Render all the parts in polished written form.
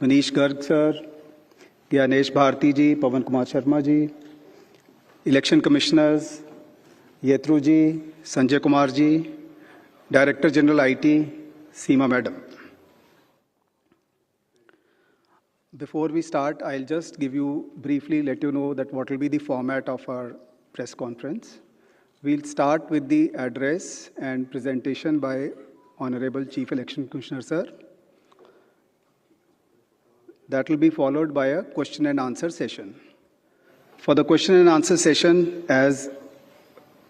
Manish Garg sir, Gyanesh Bharti ji, Pawan Kumar Sharma ji, election commissioners येत्रू ji, Sanjay Kumar ji, director general IT Seema madam. Before we start, I'll just briefly let you know that what will be the format of our press conference. We'll start with the address and presentation by Honorable Chief Election Commissioner Sir. That will be followed by a question and answer session. For the question and answer session, as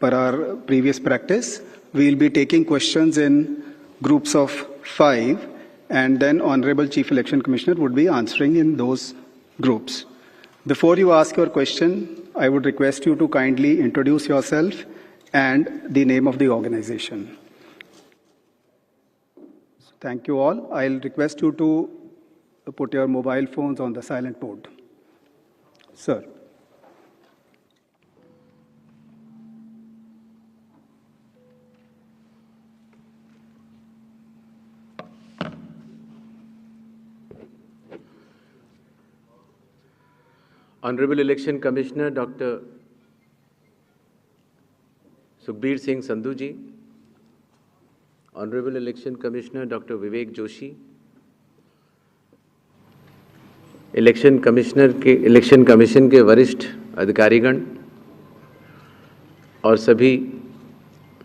per our previous practice, we'll be taking questions in groups of 5, and then Honorable Chief Election Commissioner would be answering in those groups. Before you ask your question, I would request you to kindly introduce yourself and the name of the organization. Thank you all. I'll request you to put your mobile phones on the silent mode. Sir. Honorable Election Commissioner Dr. Sukhbir Singh Sandhu ji, Honorable Election Commissioner Dr. Vivek Joshi, election commission के वरिष्ठ अधिकारीगण और सभी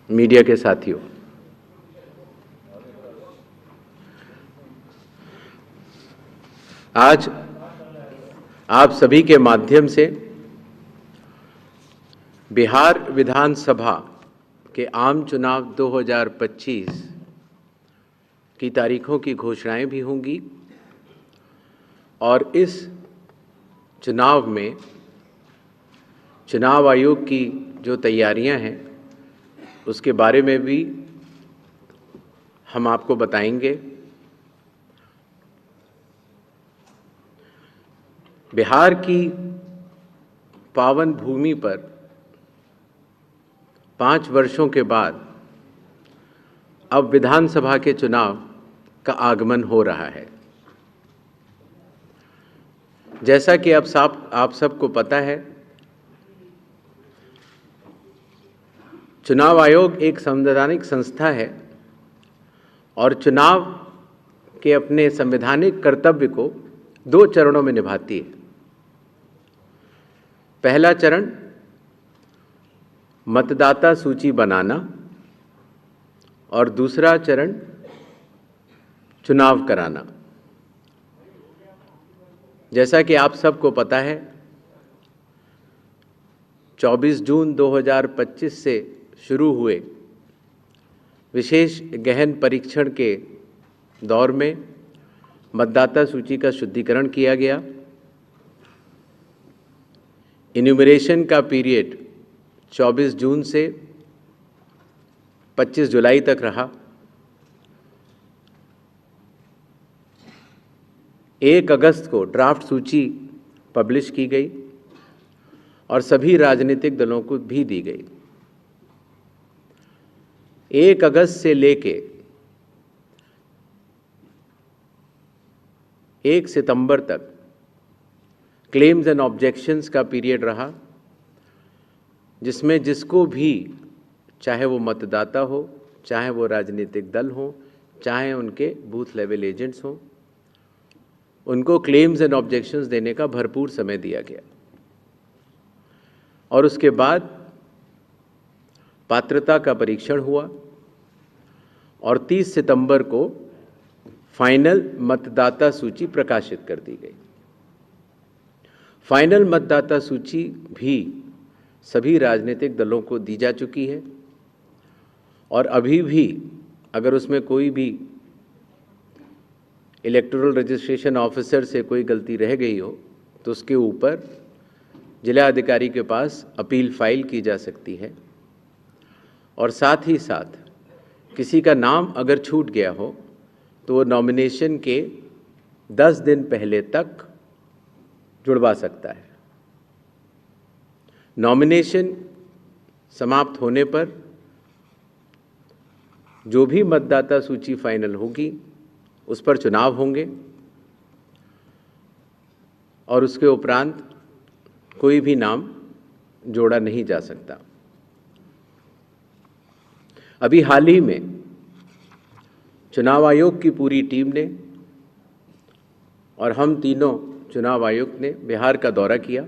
media के साथियों, आज आप सभी के माध्यम से बिहार विधानसभा के आम चुनाव 2025 की तारीखों की घोषणाएं भी होंगी और इस चुनाव में चुनाव आयोग की जो तैयारियां हैं उसके बारे में भी हम आपको बताएंगे। बिहार की पावन भूमि पर 5 वर्षों के बाद अब विधानसभा के चुनाव का आगमन हो रहा है। जैसा कि आप सबको पता है, चुनाव आयोग एक संवैधानिक संस्था है और चुनाव के अपने संवैधानिक कर्तव्य को 2 चरणों में निभाती है। पहला चरण मतदाता सूची बनाना और दूसरा चरण चुनाव कराना। जैसा कि आप सबको पता है, 24 जून 2025 से शुरू हुए विशेष गहन परीक्षण के दौर में मतदाता सूची का शुद्धिकरण किया गया। इन्यूमरेशन का पीरियड 24 जून से 25 जुलाई तक रहा। 1 अगस्त को ड्राफ्ट सूची पब्लिश की गई और सभी राजनीतिक दलों को भी दी गई। 1 अगस्त से लेके 1 सितंबर तक क्लेम्स एंड ऑब्जेक्शंस का पीरियड रहा, जिसमें जिसको भी, चाहे वो मतदाता हो, चाहे वो राजनीतिक दल हो, चाहे उनके बूथ लेवल एजेंट्स हों, उनको क्लेम्स एंड ऑब्जेक्शंस देने का भरपूर समय दिया गया। और उसके बाद पात्रता का परीक्षण हुआ और 30 सितंबर को फाइनल मतदाता सूची प्रकाशित कर दी गई। फाइनल मतदाता सूची भी सभी राजनीतिक दलों को दी जा चुकी है और अभी भी अगर उसमें कोई भी इलेक्टोरल रजिस्ट्रेशन ऑफिसर से कोई गलती रह गई हो तो उसके ऊपर जिला अधिकारी के पास अपील फाइल की जा सकती है। और साथ ही साथ किसी का नाम अगर छूट गया हो तो वो नॉमिनेशन के 10 दिन पहले तक जुड़वा सकता है। नॉमिनेशन समाप्त होने पर जो भी मतदाता सूची फाइनल होगी उस पर चुनाव होंगे और उसके उपरांत कोई भी नाम जोड़ा नहीं जा सकता। अभी हाल ही में चुनाव आयोग की पूरी टीम ने और हम तीनों चुनाव आयुक्त ने बिहार का दौरा किया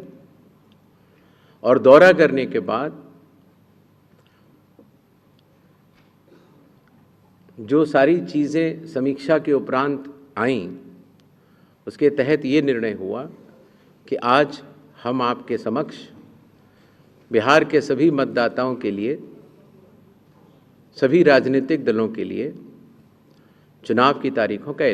और दौरा करने के बाद जो सारी चीज़ें समीक्षा के उपरांत आईं, उसके तहत ये निर्णय हुआ कि आज हम आपके समक्ष बिहार के सभी मतदाताओं के लिए, सभी राजनीतिक दलों के लिए चुनाव की तारीखों का